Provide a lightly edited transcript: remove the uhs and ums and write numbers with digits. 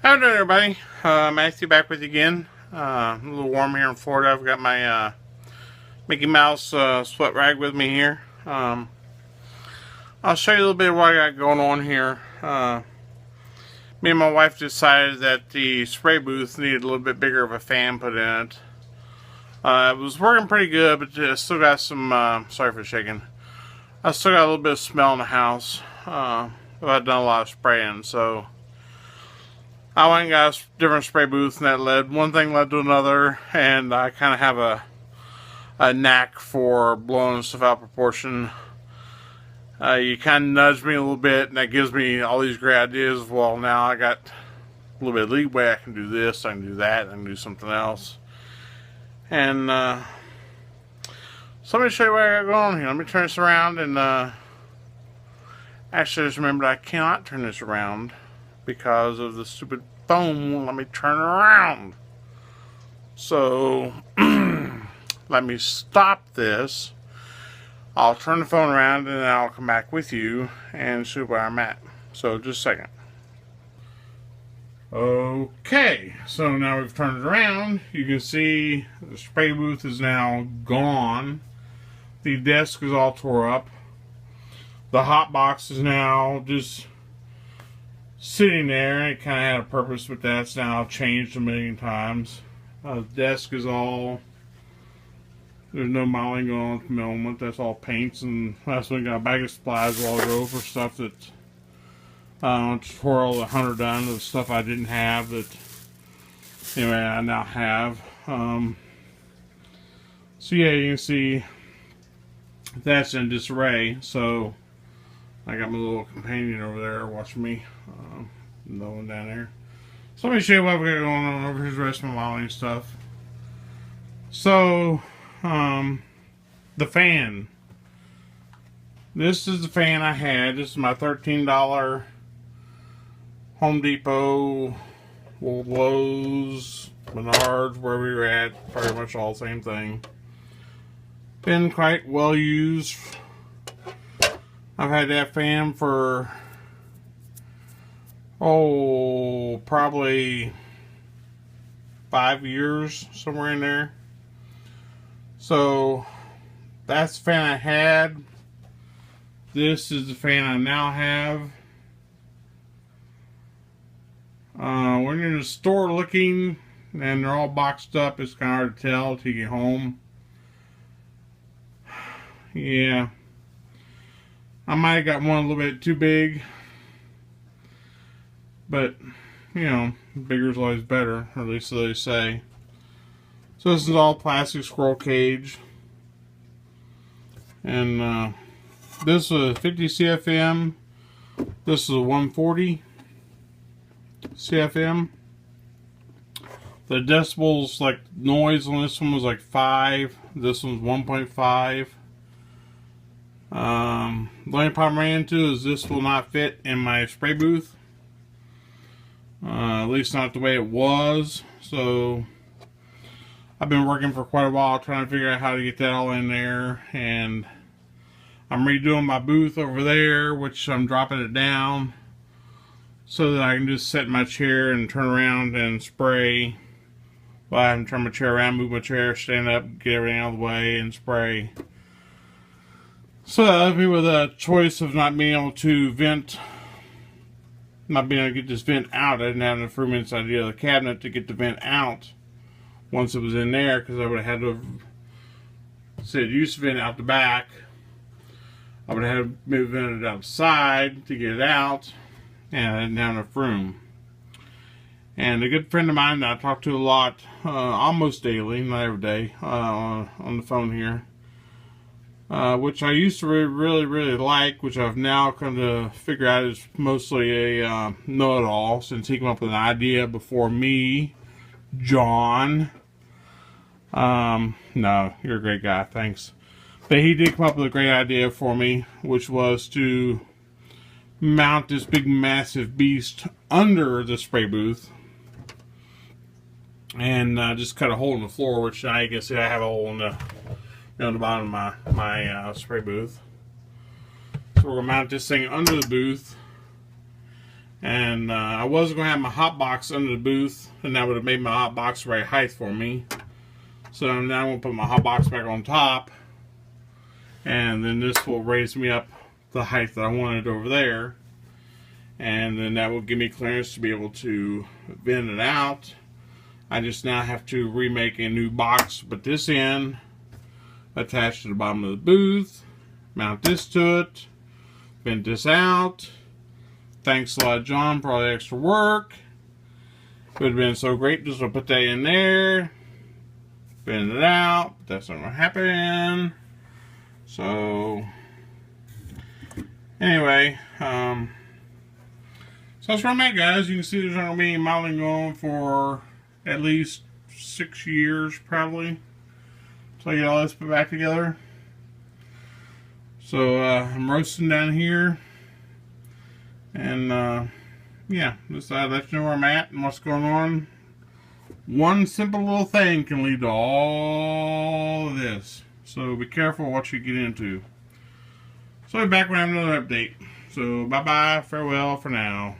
How doing, everybody? Matthew back with you again. A little warm here in Florida. I've got my Mickey Mouse sweat rag with me here. I'll show you a little bit of what I got going on here. Me and my wife decided that the spray booth needed a little bit bigger of a fan put in it. It was working pretty good, but I still got some, sorry for shaking. I still got a little bit of smell in the house. I've done a lot of spraying, so I went and got a different spray booth, and one thing led to another, and I kind of have a knack for blowing stuff out of proportion. You kind of nudge me a little bit, and that gives me all these great ideas. Well, now I got a little bit of leeway. I can do this, I can do that, I can do something else. And so let me show you what I got going on here. Let me turn this around, and actually I just remembered I cannot turn this around because of the stupid phone won't let me turn around. So let me stop this. I'll turn the phone around and then I'll come back with you and show where I'm at. So just a second. Okay, so now we've turned it around. You can see the spray booth is now gone. The desk is all tore up. The hot box is now just sitting there. It kind of had a purpose, but that's now changed a million times. The desk is all, there's no modeling going on at the moment. That's all paints, and last one got a bag of supplies while ago for stuff that tutorial that Hunter done, the stuff I didn't have that anyway I now have. So yeah, you can see that's in disarray. So I got my little companion over there watching me. No one down there. So let me show you what we got going on over here. The rest of my modeling stuff. So, the fan. This is the fan I had. This is my $13 Home Depot, Lowe's, Menards, where we were at. Pretty much all the same thing. Been quite well used. I've had that fan for probably 5 years, somewhere in there. So that's the fan I had. This is the fan I now have. When you're in the store looking and they're all boxed up, it's kind of hard to tell until you get home. Yeah, I might have got one a little bit too big, but you know, bigger is always better, or at least so they say. So this is all plastic squirrel cage, and this is a 50 CFM. This is a 140 CFM. The decibels, like noise on this one was like 5. This one's 1.5. The only problem I ran into is this will not fit in my spray booth. At least not the way it was. So I've been working for quite a while trying to figure out how to get that all in there, and I'm redoing my booth over there, which I'm dropping it down so that I can just sit in my chair and turn around and spray. Well, I haven't turned my chair around, move my chair, stand up, get everything out of the way, and spray. So that left me with a choice of not being able to vent, not being able to get this vent out. I didn't have enough room inside the other cabinet to get the vent out once it was in there, because I would have had to use the vent out the back. I would have had to move it outside to get it out, and I didn't have enough room. And a good friend of mine that I talk to a lot, almost daily, not every day, on the phone here, which I used to really like, which I've now come to figure out is mostly a know-it-all, since he came up with an idea before me, John. No, you're a great guy, thanks. But he did come up with a great idea for me, which was to mount this big massive beast under the spray booth and just cut a hole in the floor, which I can see I have a hole in the, on the bottom of my spray booth. So we're going to mount this thing under the booth, And I was going to have my hot box under the booth, and that would have made my hot box the right height for me. So now I'm going to put my hot box back on top, and then this will raise me up the height that I wanted over there. And then that will give me clearance to be able to vent it out. I just now have to remake a new box, put this in, attach to the bottom of the booth, mount this to it, vent this out. Thanks a lot, John, for all the extra work. It would have been so great just to put that in there, vent it out, but that's not going to happen. So, anyway, so that's where I'm at, guys. You can see there's going to be modeling going for at least 6 years, probably, until I get all this put back together. So, I'm roasting down here. And, yeah, just let you know where I'm at and what's going on. One simple little thing can lead to all of this. So be careful what you get into. So I'll be back when I have another update. So bye-bye, farewell for now.